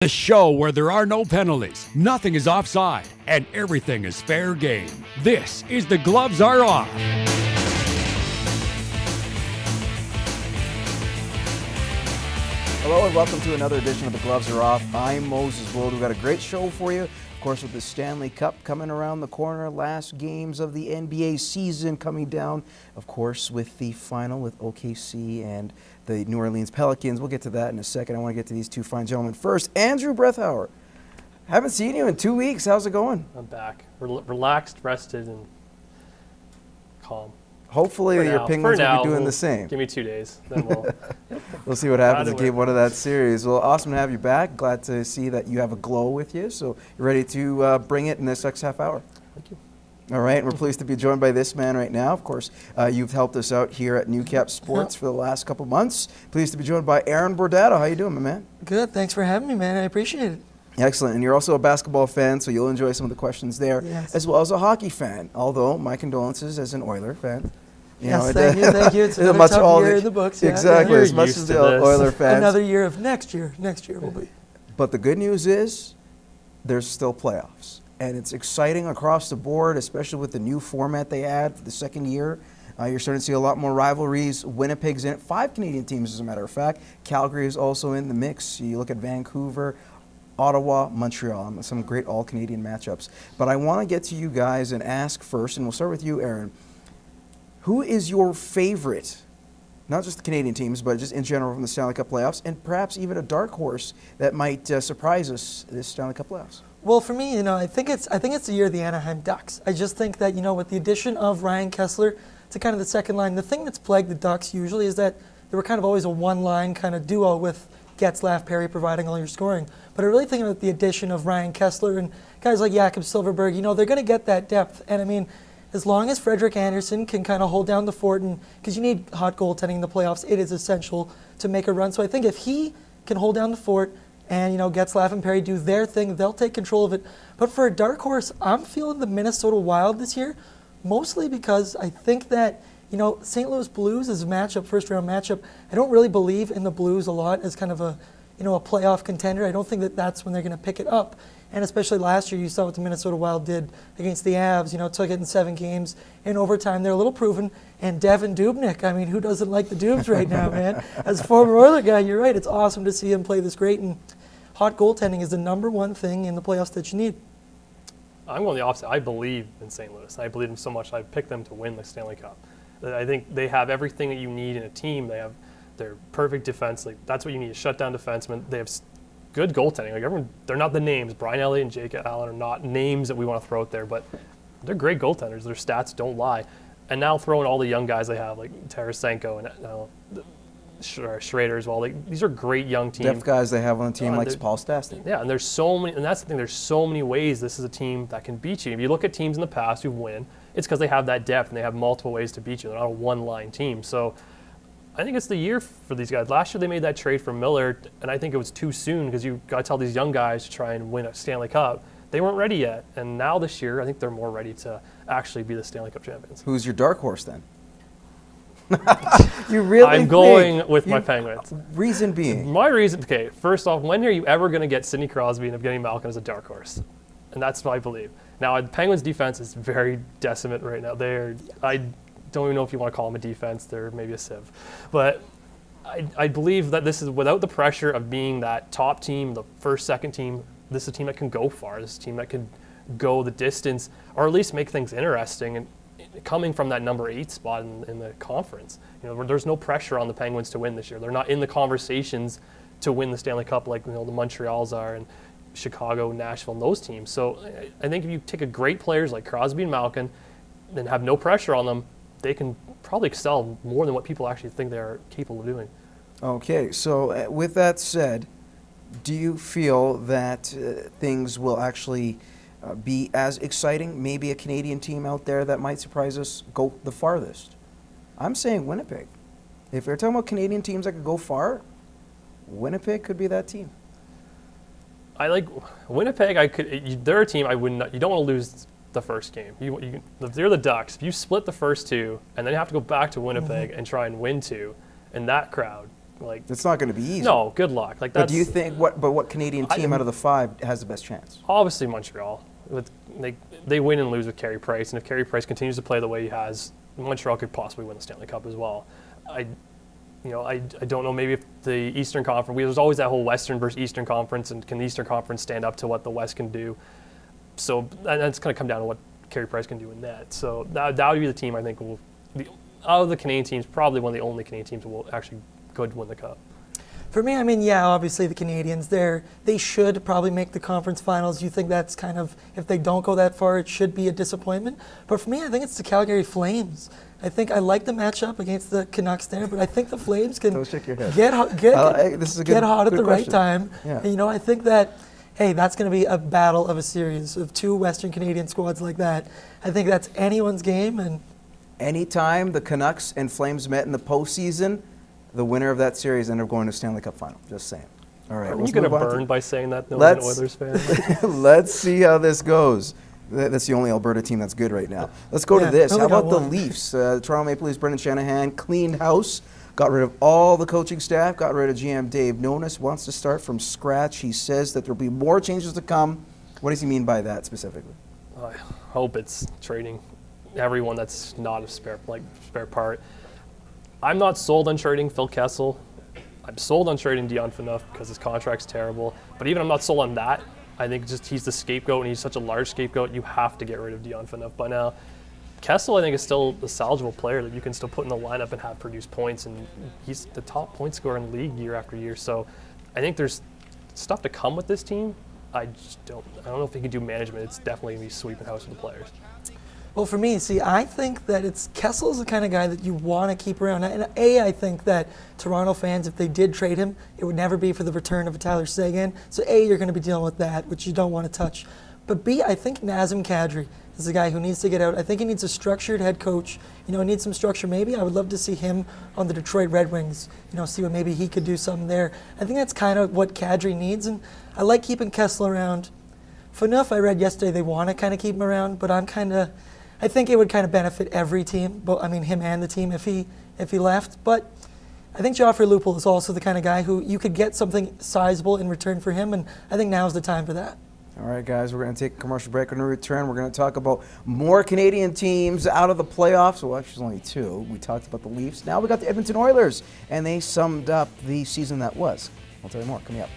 The show where there are no penalties, nothing is offside, and everything is fair game. This is the Gloves Are Off. Hello and welcome to another edition of the Gloves Are Off. I'm Moses Wold. We've got a great show for you. Of course, with the Stanley Cup coming around the corner, last games of the NBA season coming down. Of course, with the final with OKC and the New Orleans Pelicans. We'll get to that in a second. I want to get to these two fine gentlemen first. Andrew Brethauer, haven't seen you in 2 weeks. How's it going? I'm back. Relaxed, rested, and calm. Hopefully your Penguins will be doing the same. Give me 2 days, then we'll... We'll see what happens in game one of that series. Well, awesome to have you back. Glad to see that you have a glow with you. So you're ready to bring it in this next half hour. Thank you. All right, we're pleased to be joined by this man right now. Of course, you've helped us out here at Newcap Sports for the last couple months. Pleased to be joined by Aaron Bordado. How you doing, my man? Good. Thanks for having me, man. I appreciate it. Excellent. And you're also a basketball fan, so you'll enjoy some of the questions there, as well as a hockey fan. Although, my condolences as an Oiler fan. Thank you. It's another tough year in the books. Exactly, as much as the Oiler fans. Another year of next year. Next year will be. But the good news is there's still playoffs. And it's exciting across the board, especially with the new format they add for the second year. You're starting to see a lot more rivalries. Winnipeg's in it. 5 Canadian teams, as a matter of fact. Calgary is also in the mix. You look at Vancouver, Ottawa, Montreal. Some great all-Canadian matchups. But I want to get to you guys and ask first, and we'll start with you, Aaron. Who is your favorite, not just the Canadian teams, but just in general from the Stanley Cup playoffs, and perhaps even a dark horse that might surprise us this Stanley Cup playoffs? Well, for me, I think it's the year of the Anaheim Ducks. I just think that, with the addition of Ryan Kesler to kind of the second line, the thing that's plagued the Ducks usually is that they were kind of always a one-line kind of duo with Getzlaf, Perry providing all your scoring. But I really think about the addition of Ryan Kesler and guys like Jakob Silfverberg. They're going to get that depth. And as long as Frederik Andersen can kind of hold down the fort, and because you need hot goaltending in the playoffs, it is essential to make a run. So I think if he can hold down the fort and, Getzlaf and Perry do their thing, they'll take control of it. But for a dark horse, I'm feeling the Minnesota Wild this year, mostly because I think that, St. Louis Blues is a matchup, first-round matchup. I don't really believe in the Blues a lot as kind of a playoff contender. I don't think that that's when they're going to pick it up. And especially last year, you saw what the Minnesota Wild did against the Avs. Took it in 7 games. In overtime, they're a little proven. And Devin Dubnyk, who doesn't like the Dubs right now, man? As a former Oiler guy, you're right. It's awesome to see him play this great. And hot goaltending is the number one thing in the playoffs that you need. I'm going the opposite. I believe in St. Louis. I believe them so much. I picked them to win the Stanley Cup. I think they have everything that you need in a team. They have their perfect defense. That's what you need, a shutdown defenseman. They have good goaltending. They're not the names. Brian Elliott and Jake Allen are not names that we want to throw out there, but they're great goaltenders. Their stats don't lie. And now throwing all the young guys they have, like Tarasenko and Schrader as well. These are great young teams. Depth guys they have on the team, like Paul Stastny. Yeah, and there's so many, and that's the thing. There's so many ways this is a team that can beat you. If you look at teams in the past who win, it's because they have that depth and they have multiple ways to beat you. They're not a one-line team. So I think it's the year for these guys. Last year they made that trade for Miller, and I think it was too soon because you got to tell these young guys to try and win a Stanley Cup. They weren't ready yet, and now this year I think they're more ready to actually be the Stanley Cup champions. Who's your dark horse then? You really? I'm going with my Penguins. Reason being? My reason, okay, first off, when are you ever going to get Sidney Crosby and Evgeny Malkin as a dark horse? And that's what I believe. Now, the Penguins' defense is very decimate right now. I don't even know if you want to call them a defense. They're maybe a sieve. But I believe that this is without the pressure of being that top team, the first, second team. This is a team that can go far. This is a team that can go the distance, or at least make things interesting. And coming from that number 8 spot in the conference, there's no pressure on the Penguins to win this year. They're not in the conversations to win the Stanley Cup like the Montreals are and Chicago, Nashville, and those teams. So I think if you take a great players like Crosby and Malkin and have no pressure on them, they can probably excel more than what people actually think they are capable of doing. Okay, so with that said, do you feel that things will actually be as exciting? Maybe a Canadian team out there that might surprise us go the farthest? I'm saying Winnipeg. If they're talking about Canadian teams that could go far, Winnipeg could be that team. I like Winnipeg. They're a team I wouldn't. You don't want to lose the first game. They're the Ducks. If you split the first 2 and then you have to go back to Winnipeg and try and win 2, and that crowd, Like, It's not going to be easy. no, good luck. Like, But that's do you think what Canadian team out of the 5 has the best chance? obviously Montreal. They win and lose with Carey Price, and if Carey Price continues to play the way he has, Montreal could possibly win the Stanley Cup as well. I don't know. Maybe if the Eastern Conference, there's always that whole Western versus Eastern Conference, and can the Eastern Conference stand up to what the West can do? So that's going to come down to what Carey Price can do in net. So that would be the team I think out of the Canadian teams, probably one of the only Canadian teams that will actually could win the Cup. For me, I mean, yeah, obviously the Canadians, they should probably make the conference finals. You think that's kind of, if they don't go that far, it should be a disappointment. But for me, I think it's the Calgary Flames. I think I like the matchup against the Canucks there, but I think the Flames can Don't shake your head. get hot at the right time. Yeah. And, I think that, hey, that's going to be a battle of a series of 2 Western Canadian squads like that. I think that's anyone's game. And Anytime the Canucks and Flames met in the postseason, the winner of that series ended up going to Stanley Cup final. Just saying. All right. Are let's you going to move on burn by saying that? No one's an Oilers fan. Let's see how this goes. That's the only Alberta team that's good right now. Let's go to this. How only got about the one. Leafs? Toronto Maple Leafs, Brendan Shanahan cleaned house, got rid of all the coaching staff, got rid of GM Dave Nonis, wants to start from scratch. He says that there'll be more changes to come. What does he mean by that specifically? I hope it's trading everyone that's not a spare part. I'm not sold on trading Phil Kessel. I'm sold on trading Dion Phaneuf because his contract's terrible. But even I'm not sold on that. I think just he's the scapegoat, and he's such a large scapegoat, you have to get rid of Dion Phaneuf by now. Kessel, I think, is still a salvageable player that you can still put in the lineup and have produce points, and he's the top point scorer in the league year after year. So I think there's stuff to come with this team. I don't know if he can do management. It's definitely going to be sweeping house with the players. well, for me, I think that Kessel's the kind of guy that you want to keep around. And I think that Toronto fans, if they did trade him, it would never be for the return of a Tyler Seguin. So you're going to be dealing with that, which you don't want to touch. But B, I think Nazem Kadri is a guy who needs to get out. I think he needs a structured head coach. He needs some structure. Maybe I would love to see him on the Detroit Red Wings. See what maybe he could do something there. I think that's kind of what Kadri needs. And I like keeping Kessel around. Phaneuf, I read yesterday they want to kind of keep him around, but I think it would kind of benefit every team, but him and the team if he left. But I think Joffrey Lupul is also the kind of guy who you could get something sizable in return for him, and I think now's the time for that. All right, guys, we're going to take a commercial break. When we return, we're going to talk about more Canadian teams out of the playoffs. Well, actually, only 2. We talked about the Leafs. Now we got the Edmonton Oilers, and they summed up the season that was. I'll tell you more coming up.